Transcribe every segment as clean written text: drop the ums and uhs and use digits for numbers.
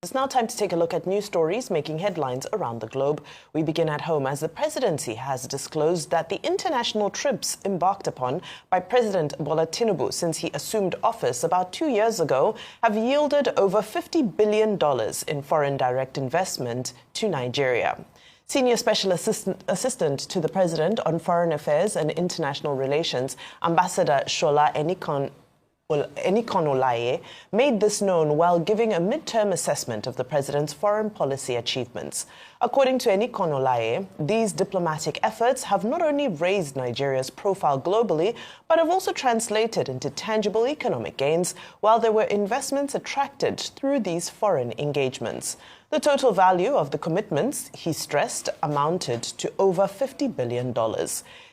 It's now time to take a look at news stories making headlines around the globe. We begin at home as the presidency has disclosed that the international trips embarked upon by President Bola Tinubu since he assumed office about 2 years ago have yielded over $50 billion in foreign direct investment to Nigeria. Senior Special Assistant to the President on Foreign Affairs and International Relations, Ambassador Shola Enikonolaye made this known while giving a midterm assessment of the president's foreign policy achievements. According to Enikonolaye, these diplomatic efforts have not only raised Nigeria's profile globally, but have also translated into tangible economic gains, while there were investments attracted through these foreign engagements. The total value of the commitments, he stressed, amounted to over $50 billion.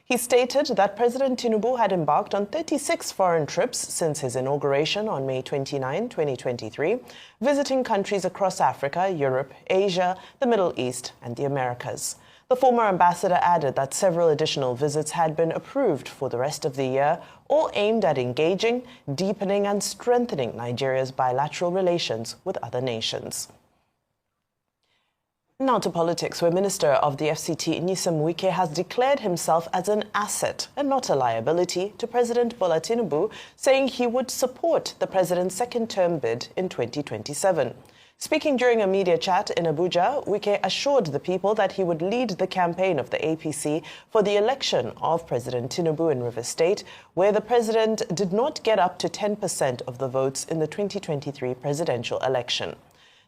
He stated that President Tinubu had embarked on 36 foreign trips since his inauguration on May 29, 2023, visiting countries across Africa, Europe, Asia, the Middle East, and the Americas. The former ambassador added that several additional visits had been approved for the rest of the year, all aimed at engaging, deepening, and strengthening Nigeria's bilateral relations with other nations. Now to politics, where Minister of the FCT Wike has declared himself as an asset and not a liability to President Bola Tinubu, saying he would support the president's second-term bid in 2027. Speaking during a media chat in Abuja, Wike assured the people that he would lead the campaign of the APC for the election of President Tinubu in Røast State, where the president did not get up to 10% of the votes in the 2023 presidential election.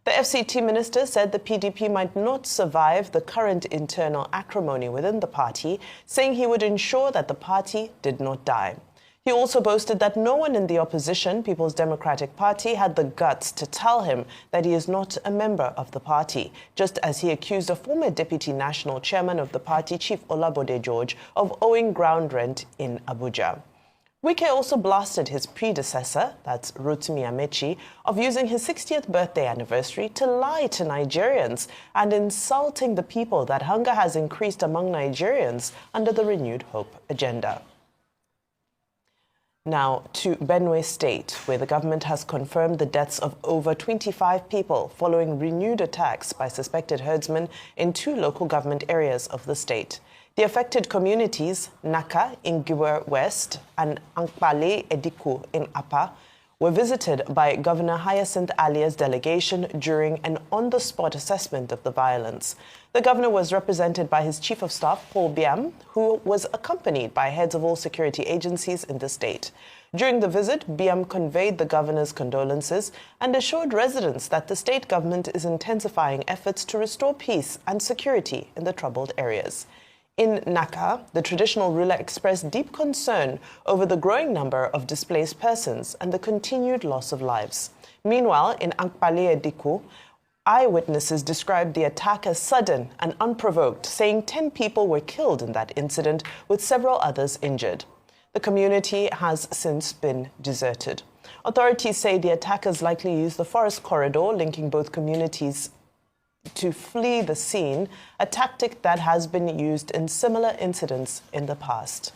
The FCT minister said the PDP might not survive the current internal acrimony within the party, saying he would ensure that the party did not die. He also boasted that no one in the opposition, People's Democratic Party, had the guts to tell him that he is not a member of the party, just as he accused a former deputy national chairman of the party, Chief Olabode George, of owing ground rent in Abuja. Wike also blasted his predecessor, that's Amaechi, of using his 60th birthday anniversary to lie to Nigerians and insulting the people that hunger has increased among Nigerians under the Renewed Hope agenda. Now to Benue State, where the government has confirmed the deaths of over 25 people following renewed attacks by suspected herdsmen in 2 local government areas of the state. The affected communities, Naka in Røast and Ankpale Ediku in Apa, were visited by Governor Hyacinth Alia's delegation during an on-the-spot assessment of the violence. The governor was represented by his chief of staff, Paul Biam, who was accompanied by heads of all security agencies in the state. During the visit, Biam conveyed the governor's condolences and assured residents that the state government is intensifying efforts to restore peace and security in the troubled areas. In Naka, the traditional ruler expressed deep concern over the growing number of displaced persons and the continued loss of lives. Meanwhile, in Ankpale Ediku, eyewitnesses described the attack as sudden and unprovoked, saying 10 people were killed in that incident, with several others injured. The community has since been deserted. Authorities say the attackers likely used the forest corridor linking both communities to flee the scene, a tactic that has been used in similar incidents in the past.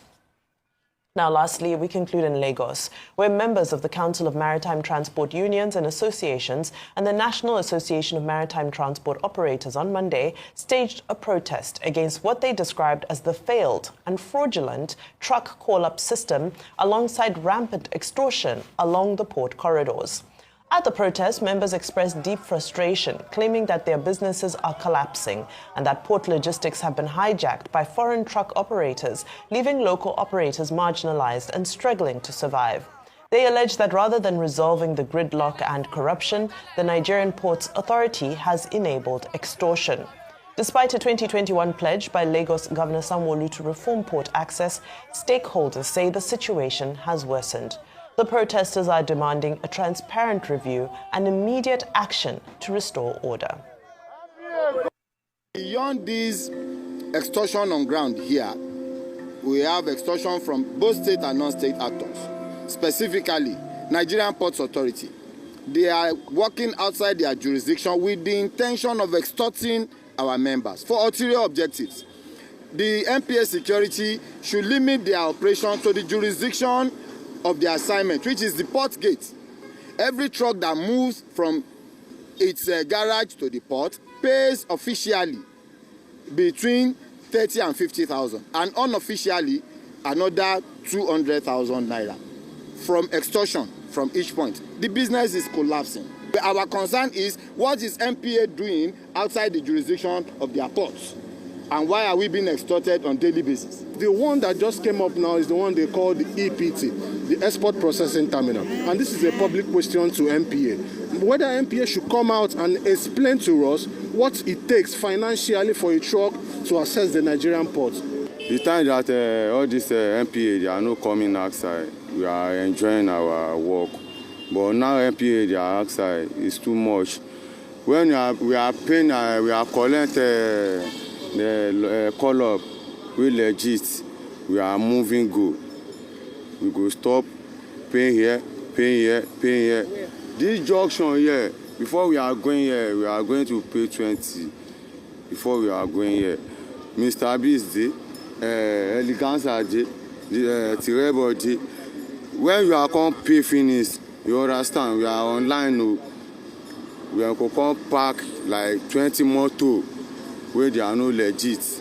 Now, lastly, we conclude in Lagos, where members of the Council of Maritime Transport Unions and Associations and the National Association of Maritime Transport Operators on Monday staged a protest against what they described as the failed and fraudulent truck call-up system alongside rampant extortion along the port corridors. At the protest, members expressed deep frustration, claiming that their businesses are collapsing and that port logistics have been hijacked by foreign truck operators, leaving local operators marginalized and struggling to survive. They allege that rather than resolving the gridlock and corruption, the Nigerian Ports Authority has enabled extortion. Despite a 2021 pledge by Lagos Governor Sanwo-Olu to reform port access, stakeholders say the situation has worsened. The protesters are demanding a transparent review and immediate action to restore order. Beyond this extortion on ground here, we have extortion from both state and non-state actors, specifically Nigerian Ports Authority. They are working outside their jurisdiction with the intention of extorting our members for ulterior objectives. The NPA security should limit their operation to the jurisdiction of the assignment, which is the port gate. Every truck that moves from its garage to the port pays officially between 30 and 50,000, and unofficially another 200,000 naira from extortion from each point. The business is collapsing. Our concern is, what is MPA doing outside the jurisdiction of their ports? And why are we being extorted on a daily basis? The one that just came up now is the one they call the EPT, the Export Processing Terminal. And this is a public question to MPA. Whether MPA should come out and explain to us what it takes financially for a truck to access the Nigerian ports. The time that all these MPA, they are not coming outside, we are enjoying our work. But now MPA, they are outside, it's too much. When we are paying, we are collecting the call-up, we legit, we are moving good. We go stop, pay here, pay here, pay here. This junction here, before we are going here, we are going to pay 20. Before we are going here, Mr. Bizde, Eleganza J, Tirebo J. When you are come pay finish, you understand, we are online. We are going to come park like 20 motor where they are no legit.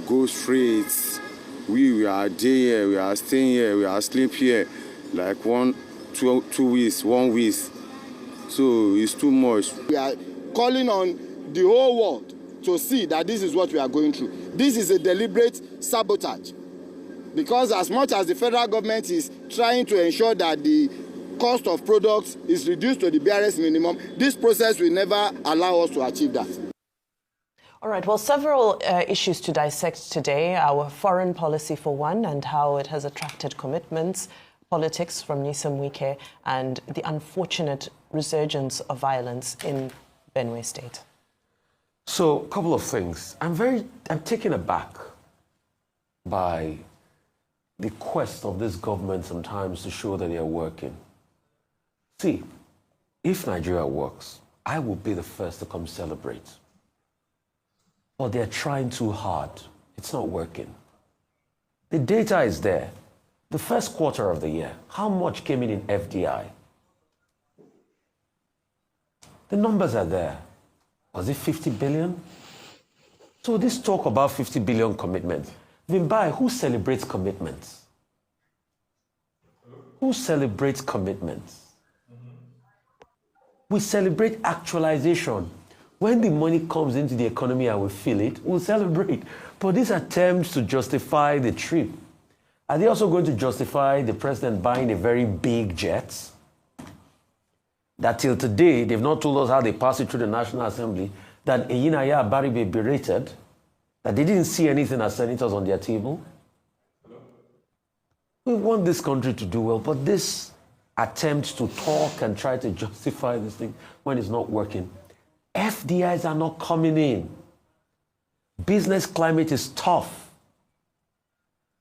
Go straight. We are there here, we are staying here, we are sleep here like 2 weeks, 1 week. So it's too much. We are calling on the whole world to see that this is what we are going through. This is a deliberate sabotage, because as much as the federal government is trying to ensure that the cost of products is reduced to the barest minimum, this process will never allow us to achieve that. All right, well, several issues to dissect today. Our foreign policy, for one, and how it has attracted commitments, politics from Wike, and the unfortunate resurgence of violence in Benue State. So, a couple of things. I'm taken aback by the quest of this government sometimes to show that they are working. See, if Nigeria works, I will be the first to come celebrate. But they're trying too hard. It's not working. The data is there. The first quarter of the year, how much came in FDI? The numbers are there. Was it 50 billion? So this talk about 50 billion commitments. Vimbai, who celebrates commitments? Who celebrates commitments? We celebrate actualization. When the money comes into the economy and we feel it, we'll celebrate. But these attempts to justify the trip, are they also going to justify the president buying a very big jet? That till today, they've not told us how they passed it through the National Assembly, that Eyinaya Abari be berated, that they didn't see anything as senators on their table. We want this country to do well, but this attempt to talk and try to justify this thing when it's not working, FDIs are not coming in. Business climate is tough.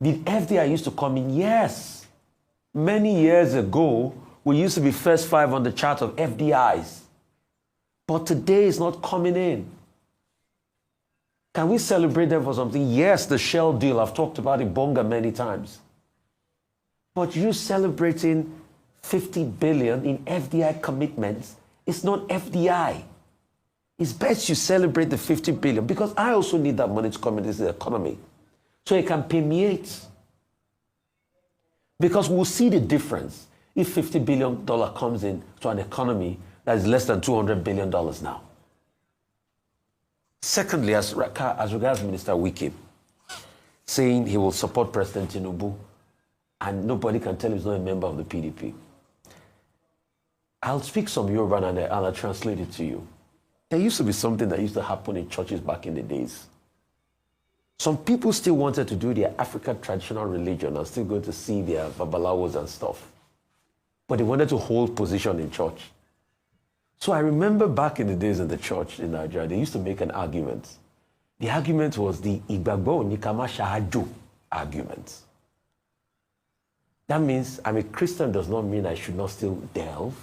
Did FDI used to come in? Yes. Many years ago, we used to be first 5 on the chart of FDIs. But today it's not coming in. Can we celebrate them for something? Yes, the Shell deal, I've talked about it, Bonga, many times. But you celebrating 50 billion in FDI commitments, it's not FDI. It's best you celebrate the 50 billion, because I also need that money to come into the economy so it can permeate. Because we'll see the difference if $50 billion comes in to an economy that is less than $200 billion now. Secondly, as regards Minister Wike, saying he will support President Tinubu, and nobody can tell he's not a member of the PDP. I'll speak some Yoruba and I'll translate it to you. There used to be something that used to happen in churches back in the days. Some people still wanted to do their African traditional religion and still going to see their babalawos and stuff. But they wanted to hold position in church. So I remember back in the days in the church in Nigeria, they used to make an argument. The argument was the Igbagbo Nikama Shahadu argument. That means I'm a Christian does not mean I should not still delve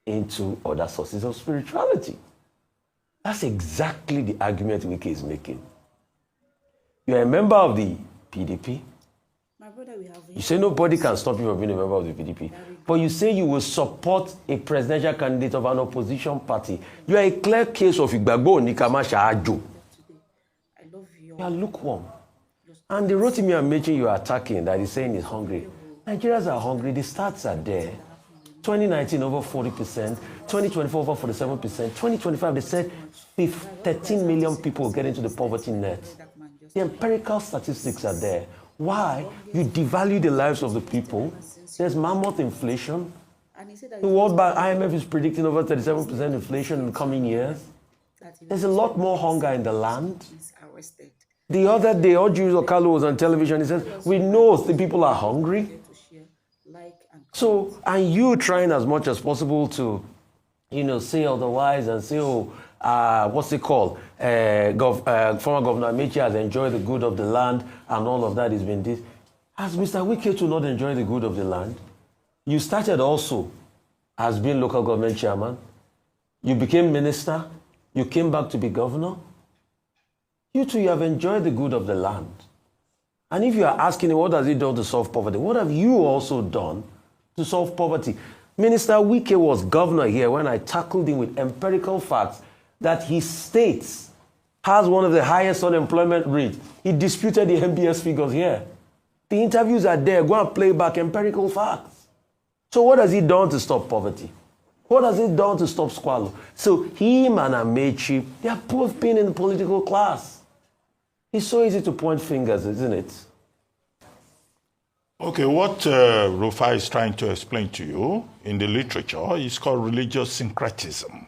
into other sources of spirituality. That's exactly the argument Wike is making. You're a member of the PDP, My brother, we have. You say nobody can stop you from being a member of the PDP. But you say you will support a presidential candidate of an opposition party. You are a clear case of Igbagbo Nikamasha Ajo. I love you. You are lukewarm. And the Rotimi Amaechi you are attacking that is saying is hungry. Nigerians are hungry. The stats are there. 2019 over 40%, 2024 over 47%, 2025 they said 13 million people will get into the poverty net. The empirical statistics are there. Why? You devalue the lives of the people. There's mammoth inflation. The World Bank, IMF is predicting over 37% inflation in the coming years. There's a lot more hunger in the land. The other day, Oju Okalo was on television. He says, we know the people are hungry. So, and you trying as much as possible to, say otherwise and say, what's it called? Former Governor Amaechi has enjoyed the good of the land and all of that has been this. Has Mr. Wike to not enjoy the good of the land? You started also as being local government chairman. You became minister. You came back to be governor. You too, you have enjoyed the good of the land. And if you are asking what has he done to solve poverty, what have you also done to solve poverty? Minister Wike was governor here when I tackled him with empirical facts that his state has one of the highest unemployment rates. He disputed the MBS figures here. The interviews are there. Go and play back empirical facts. So what has he done to stop poverty? What has he done to stop squalor? So him and Amaechi, they have both been in the political class. It's so easy to point fingers, isn't it? Okay, what Rufai is trying to explain to you in the literature is called religious syncretism.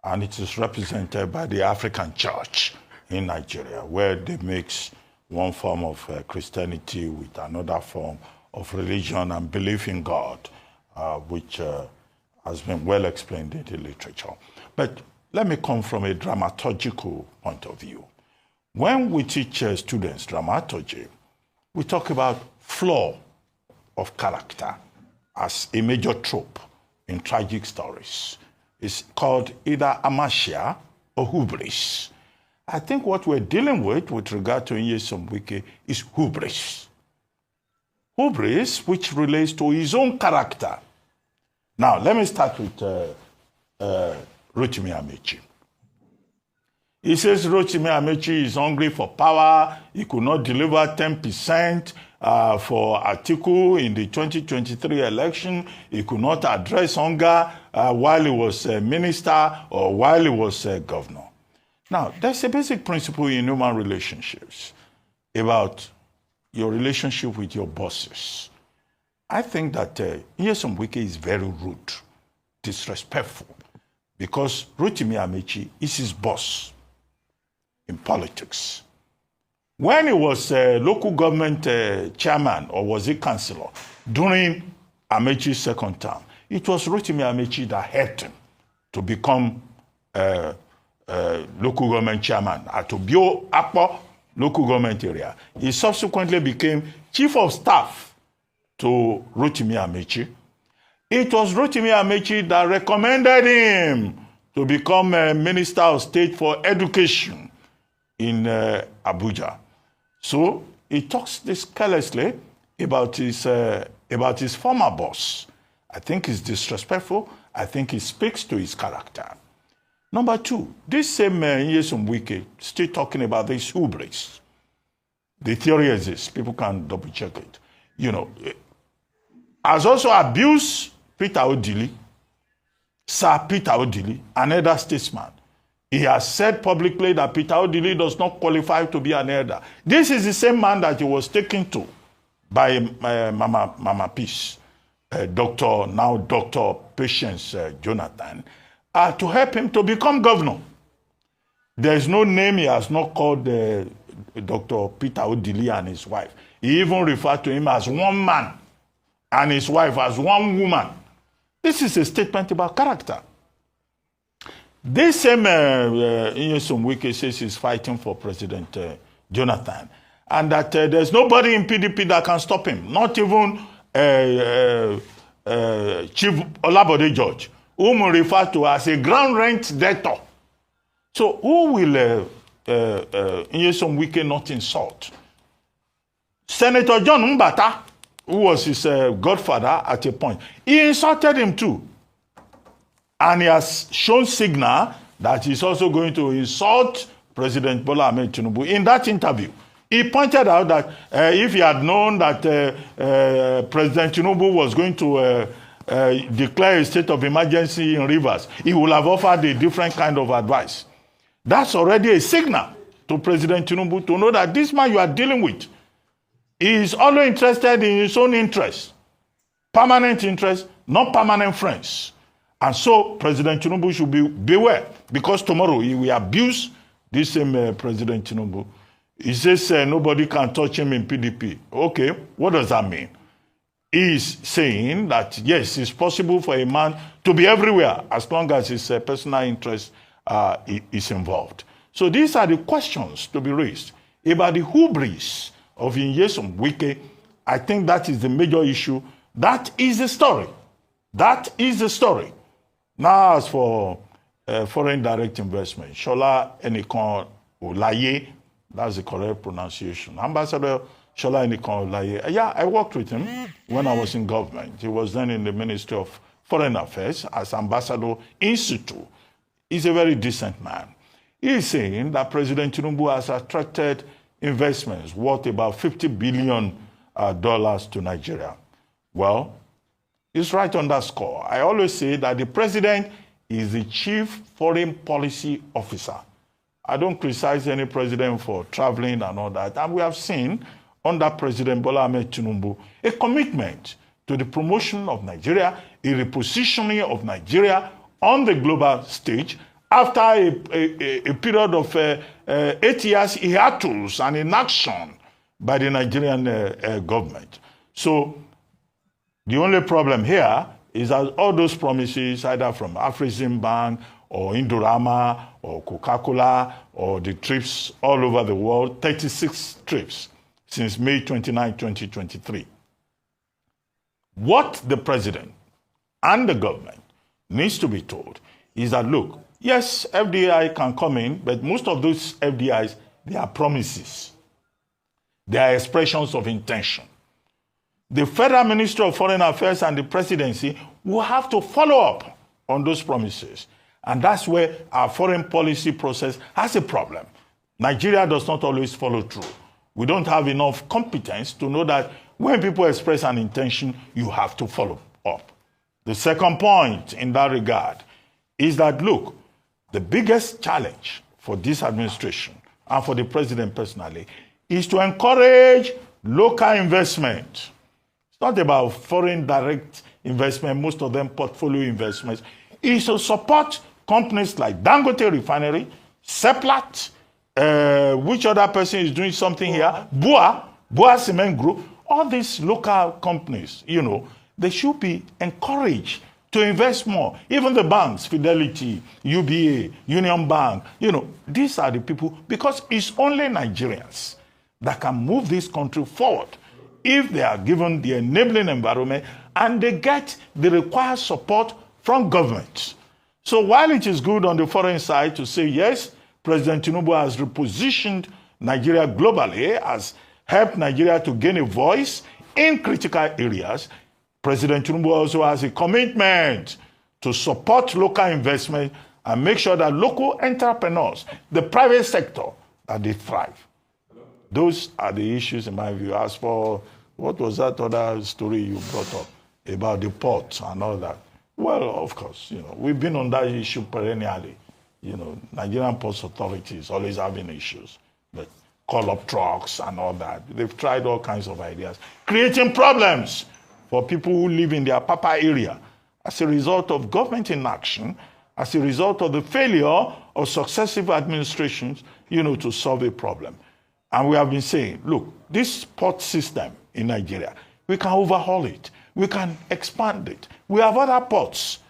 And it is represented by the African church in Nigeria, where they mix one form of Christianity with another form of religion and belief in God, which has been well explained in the literature. But let me come from a dramaturgical point of view. When we teach students dramaturgy, we talk about flaw of character as a major trope in tragic stories. It's called either amasia or hubris. I think what we're dealing with regard to Nyesom Wike is hubris. Hubris, which relates to his own character. Now, let me start with Rotimi Amaechi. He says Rotimi Amaechi is hungry for power. He could not deliver 10% for Atiku in the 2023 election. He could not address hunger while he was a minister or while he was a governor. Now, there's a basic principle in human relationships about your relationship with your bosses. I think that Nyesom Wike is very rude, disrespectful, because Rotimi Amaechi is his boss in politics. When he was local government chairman, or was he councillor, during Amaechi's second term, it was Rotimi Amaechi that helped him to become local government chairman at Obio Akpo local government area. He subsequently became chief of staff to Rotimi Amaechi. It was Rotimi Amaechi that recommended him to become Minister of State for Education in Abuja. So he talks this carelessly about his former boss. I think it's disrespectful. I think he speaks to his character. Number two, this same Nyesom Wike still talking about this hubris. The theory is this. People can double check it. Has also abused Peter Odili, Sir Peter Odili, another statesman. He has said publicly that Peter Odili does not qualify to be an elder. This is the same man that he was taken to by Mama Peace, Dr. Patience Jonathan, to help him to become governor. There is no name he has not called Dr. Peter Odili and his wife. He even referred to him as one man and his wife as one woman. This is a statement about character. This same Nyesom Wike says he's fighting for President Jonathan, and that there's nobody in PDP that can stop him, not even Chief Olabode George, whom we refer to as a ground rent debtor. So who will Nyesom Wike not insult? Senator John Mbata, who was his godfather at a point, he insulted him too. And he has shown signal that he's also going to insult President Bola Ahmed Tinubu. In that interview, he pointed out that if he had known that President Tinubu was going to declare a state of emergency in Rivers, he would have offered a different kind of advice. That's already a signal to President Tinubu to know that this man you are dealing with is only interested in his own interests, permanent interests, not permanent friends. And so President Tinubu should beware, because tomorrow he will abuse this same President Tinubu. He says nobody can touch him in PDP. Okay, what does that mean? He's saying that, yes, it's possible for a man to be everywhere as long as his personal interest is involved. So these are the questions to be raised. About the hubris of Nyesom Wike, I think that is the major issue. That is the story. That is the story. Now, as for foreign direct investment, Shola Enikan Olaye, that's the correct pronunciation. Ambassador Shola Enikan Olaye. Yeah, I worked with him when I was in government. He was then in the Ministry of Foreign Affairs as Ambassador in situ. He's a very decent man. He's saying that President Tinubu has attracted investments worth about $50 billion to Nigeria. Well, it's right on that score. I always say that the president is the chief foreign policy officer. I don't criticize any president for traveling and all that. And we have seen under President Bola Ahmed Tinubu a commitment to the promotion of Nigeria, a repositioning of Nigeria on the global stage. After a period of 8 years hiatus and inaction by the Nigerian government. So the only problem here is that all those promises, either from Afrexim Bank or Indorama or Coca-Cola or the trips all over the world, 36 trips since May 29, 2023. What the president and the government needs to be told is that, look, yes, FDI can come in, but most of those FDIs, they are promises. They are expressions of intention. The Federal Ministry of Foreign Affairs and the presidency will have to follow up on those promises. And that's where our foreign policy process has a problem. Nigeria does not always follow through. We don't have enough competence to know that when people express an intention, you have to follow up. The second point in that regard is that, look, the biggest challenge for this administration and for the president personally is to encourage local investment. It's not about foreign direct investment, most of them portfolio investments. It's to support companies like Dangote Refinery, Seplat, which other person is doing something here, Boa Cement Group, all these local companies, you know, they should be encouraged to invest more. Even the banks, Fidelity, UBA, Union Bank, you know, these are the people, because it's only Nigerians that can move this country forward if they are given the enabling environment and they get the required support from government. So while it is good on the foreign side to say, yes, President Tinubu has repositioned Nigeria globally, has helped Nigeria to gain a voice in critical areas, President Tinubu also has a commitment to support local investment and make sure that local entrepreneurs, the private sector, that they thrive. Those are the issues in my view. As for what was that other story you brought up about the ports and all that? Well, of course, you know, we've been on that issue perennially. You know, Nigerian Ports Authority is always having issues. But call-up trucks and all that. They've tried all kinds of ideas, creating problems for people who live in their Papa area as a result of government inaction, as a result of the failure of successive administrations, you know, to solve a problem. And we have been saying, look, this port system in Nigeria, we can overhaul it. We can expand it. We have other ports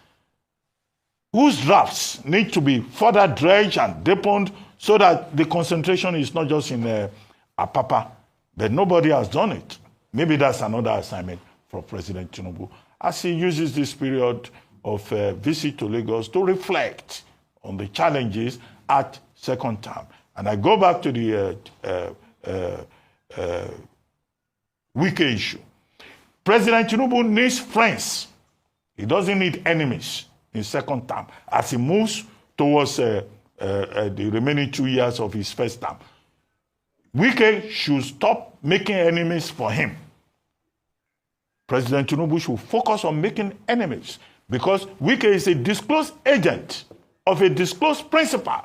whose drafts need to be further dredged and deepened so that the concentration is not just in Apapa, but nobody has done it. Maybe that's another assignment for President Tinubu, as he uses this period of visit to Lagos to reflect on the challenges at second term. And I go back to the Wike issue. President Tinubu needs friends. He doesn't need enemies in second term as he moves towards the remaining 2 years of his first term. Wike should stop making enemies for him. President Tinubu should focus on making enemies because Wike is a disclosed agent of a disclosed principal.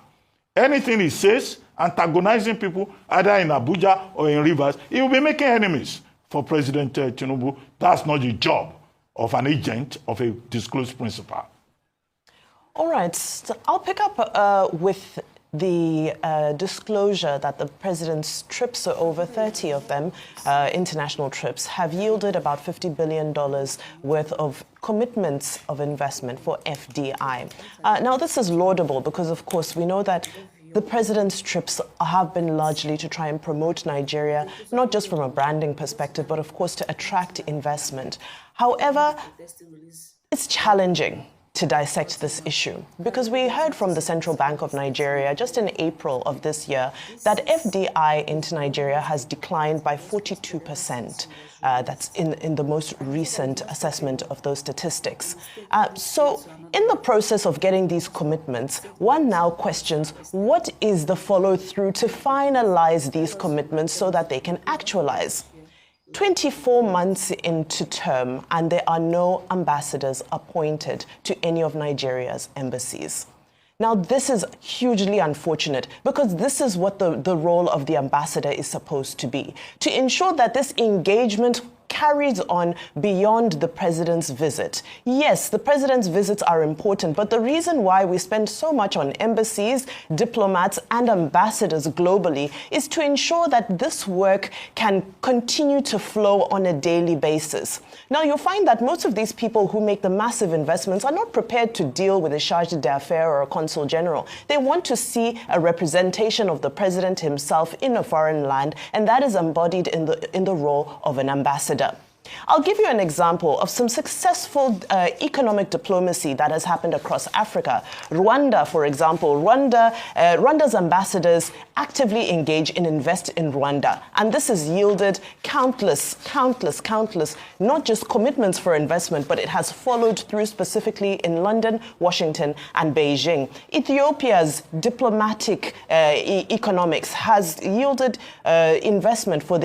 Anything he says, antagonizing people either in Abuja or in Rivers, he will be making enemies for President Tinubu. That's not the job of an agent of a disclosed principal. All right, so I'll pick up with the disclosure that the president's trips, so over 30 of them, international trips, have yielded about $50 billion worth of commitments of investment for FDI. Now, this is laudable because, of course, we know that the president's trips have been largely to try and promote Nigeria, not just from a branding perspective, but, of course, to attract investment. However, it's challenging to dissect this issue because we heard from the Central Bank of Nigeria just in April of this year that FDI into Nigeria has declined by 42%. That's in the most recent assessment of those statistics. So in the process of getting these commitments, one now questions what is the follow-through to finalize these commitments so that they can actualize. 24 months into term, and there are no ambassadors appointed to any of Nigeria's embassies. Now, this is hugely unfortunate because this is what the role of the ambassador is supposed to be, to ensure that this engagement carries on beyond the president's visit. Yes, the president's visits are important, but the reason why we spend so much on embassies, diplomats, and ambassadors globally is to ensure that this work can continue to flow on a daily basis. Now, you'll find that most of these people who make the massive investments are not prepared to deal with a charge d'affaires or a consul general. They want to see a representation of the president himself in a foreign land, and that is embodied in the role of an ambassador. I'll give you an example of some successful economic diplomacy that has happened across Africa. Rwanda, for example, Rwanda's ambassadors actively engage and invest in Rwanda. And this has yielded countless, not just commitments for investment, but it has followed through specifically in London, Washington, and Beijing. Ethiopia's diplomatic economics has yielded investment for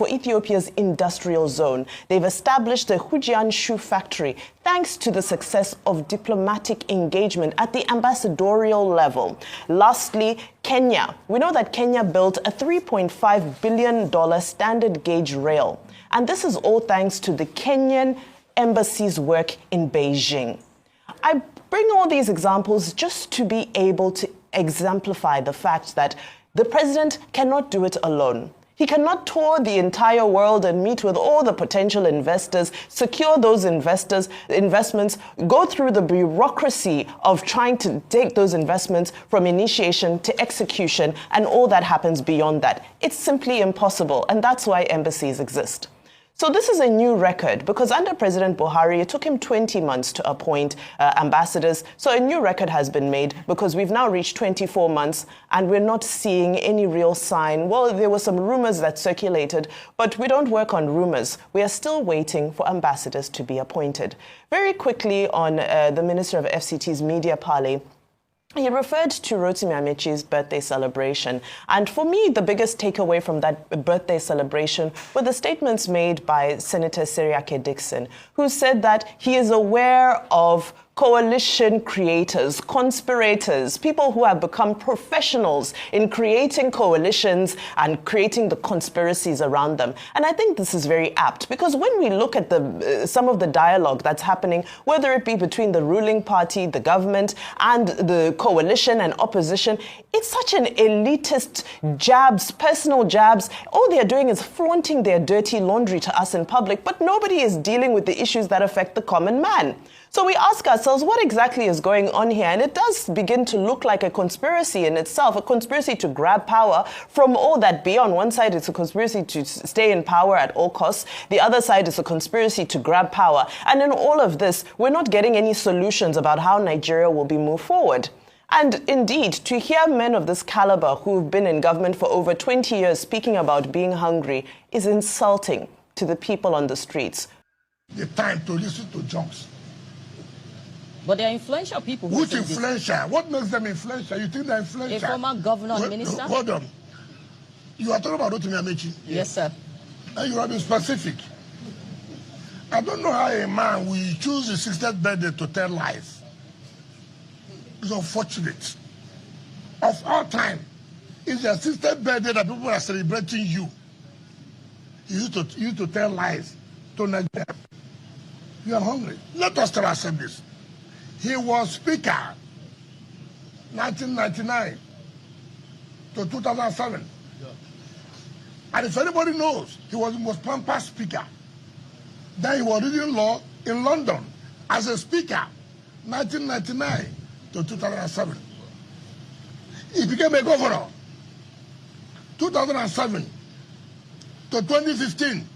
Ethiopia's industrial zone. They've established the Hujian shoe factory thanks to the success of diplomatic engagement at the ambassadorial level. Lastly, Kenya. We know that Kenya built a $3.5 billion standard gauge rail. And this is all thanks to the Kenyan embassy's work in Beijing. I bring all these examples just to be able to exemplify the fact that the president cannot do it alone. He cannot tour the entire world and meet with all the potential investors, secure those investments, go through the bureaucracy of trying to take those investments from initiation to execution and all that happens beyond that. It's simply impossible, and that's why embassies exist. So this is a new record because under President Buhari, it took him 20 months to appoint ambassadors. So a new record has been made because we've now reached 24 months and we're not seeing any real sign. Well, there were some rumors that circulated, but we don't work on rumors. We are still waiting for ambassadors to be appointed. Very quickly on the Minister of FCT's media parley, he referred to Amaechi's birthday celebration. And for me, the biggest takeaway from that birthday celebration were the statements made by Senator Seriake Dixon, who said that he is aware of coalition creators, conspirators, people who have become professionals in creating coalitions and creating the conspiracies around them. And I think this is very apt because when we look at some of the dialogue that's happening, whether it be between the ruling party, the government, and the coalition and opposition, it's such an elitist jabs, personal jabs. All they're doing is flaunting their dirty laundry to us in public, but nobody is dealing with the issues that affect the common man. So we ask ourselves, what exactly is going on here? And it does begin to look like a conspiracy in itself, a conspiracy to grab power from all that be. On one side, it's a conspiracy to stay in power at all costs. The other side is a conspiracy to grab power. And in all of this, we're not getting any solutions about how Nigeria will be moved forward. And indeed, to hear men of this caliber who've been in government for over 20 years speaking about being hungry is insulting to the people on the streets. The time to listen to jokes. But they are influential people. Which influential? What makes them influential? You think they're influential? A former governor and minister? Hold on. You are talking about Amaechi? Yes, sir. And you have been specific. I don't know how a man will choose his 60th birthday to tell lies. It's unfortunate. Of all time, it's your 60th birthday that people are celebrating you. You used to tell lies to Nigeria. You are hungry. Let us tell ourselves this. He was speaker 1999 to 2007. Yeah. And if anybody knows, he was the most pampered speaker. Then he was reading law in London as a speaker 1999 to 2007. He became a governor 2007 to 2015.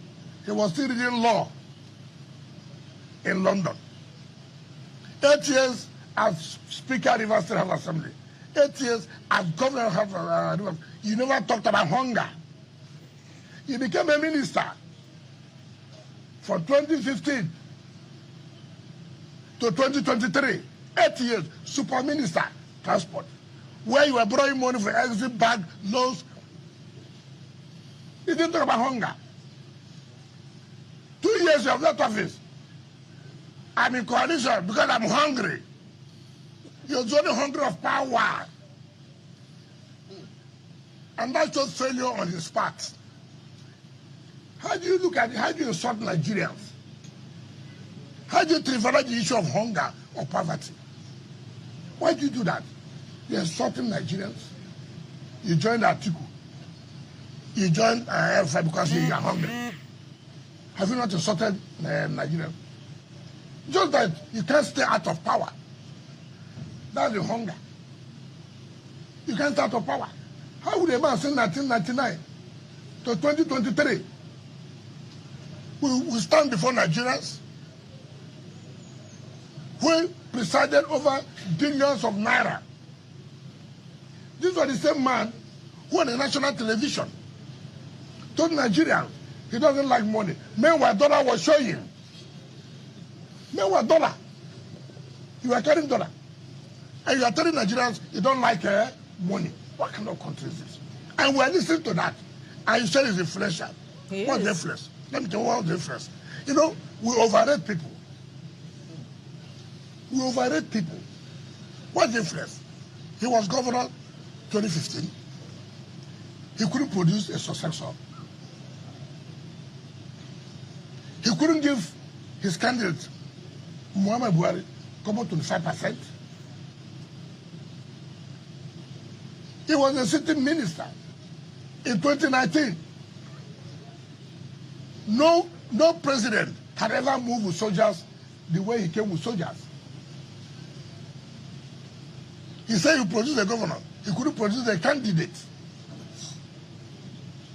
He was still reading law in London. 8 years as Speaker of Røast State House Assembly. 8 years as Governor of Røast. You never talked about hunger. He became a minister from 2015 to 2023. 8 years, super minister, transport. Where you were borrowing money for exit bag, loans. He didn't talk about hunger. 2 years you have left office. I'm in coalition because I'm hungry. You're only hungry of power. And that's just failure on his part. How do you look at it? How do you insult Nigerians? How do you trivialize the issue of hunger or poverty? Why do you do that? You're insulting Nigerians. You joined Atiku. You joined Rufai because you are hungry. Have you not insulted Nigerians? Just that you can't stay out of power. That's the hunger. You can't stay out of power. How would a man say 1999 to 2023 we stand before Nigerians who presided over billions of naira? This was the same man who on the national television told Nigerians he doesn't like money. Meanwhile, dollar was showing. Meanwhile, dollar. You are carrying dollar. And you are telling Nigerians you don't like money. What kind of country is this? And we are listening to that. And you said it's influential. What's the influence? Let me tell you what's the influence. You know, we overrate people. We overrate people. What's the influence? He was governor 2015. He couldn't produce a successor. He couldn't give his candidate Muhammad Buhari come up to 25%. He was a sitting minister in 2019. No president had ever moved with soldiers the way he came with soldiers. He said he produced a governor. He couldn't produce a candidate.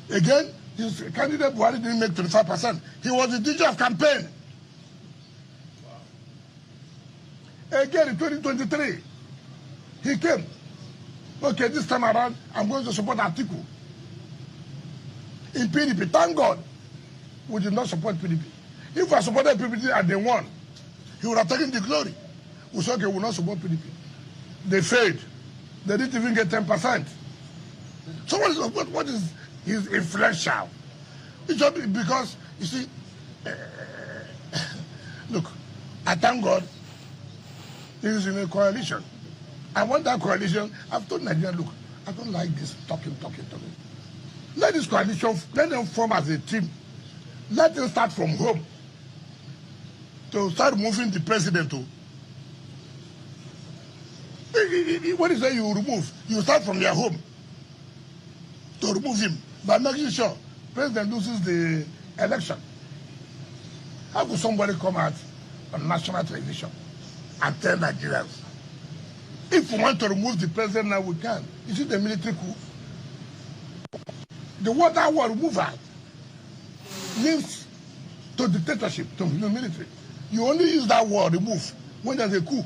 Again, his candidate Buhari didn't make 25%. He was the teacher of campaign. Again, in 2023, he came. Okay, this time around, I'm going to support Atiku. In PDP, thank God, we did not support PDP. If I supported PDP and they won, he would have taken the glory. We said, okay, we will not support PDP. They failed. They didn't even get 10%. So what is his influential? It's just because, you see, look, I thank God he is in a coalition. I want that coalition. I've told Nigeria, look, I don't like this talking. Let this coalition, let them form as a team. Let them start from home to start moving the president to. What is that you remove? You start from your home to remove him by making sure president loses the election. How could somebody come out on national television and tell Nigerians, if we want to remove the president now, we can. Is it the military coup? The word that word removal links to dictatorship, to the military. You only use that word remove when there's a coup.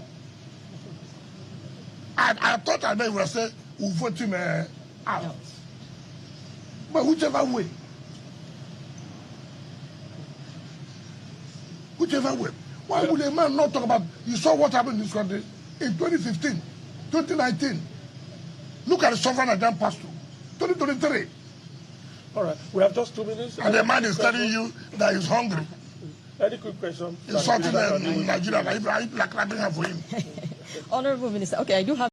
I thought I would say we'll vote him out. But whichever way, whichever way. Why would a man not talk about, you saw what happened in this country in 2015, 2019. Look at the suffering that then passed through. 2023. All right, we have just 2 minutes. And the man is telling you that he's hungry. Any quick question? Insulting Nigeria, like clapping her for him. Honorable Minister, okay, I do have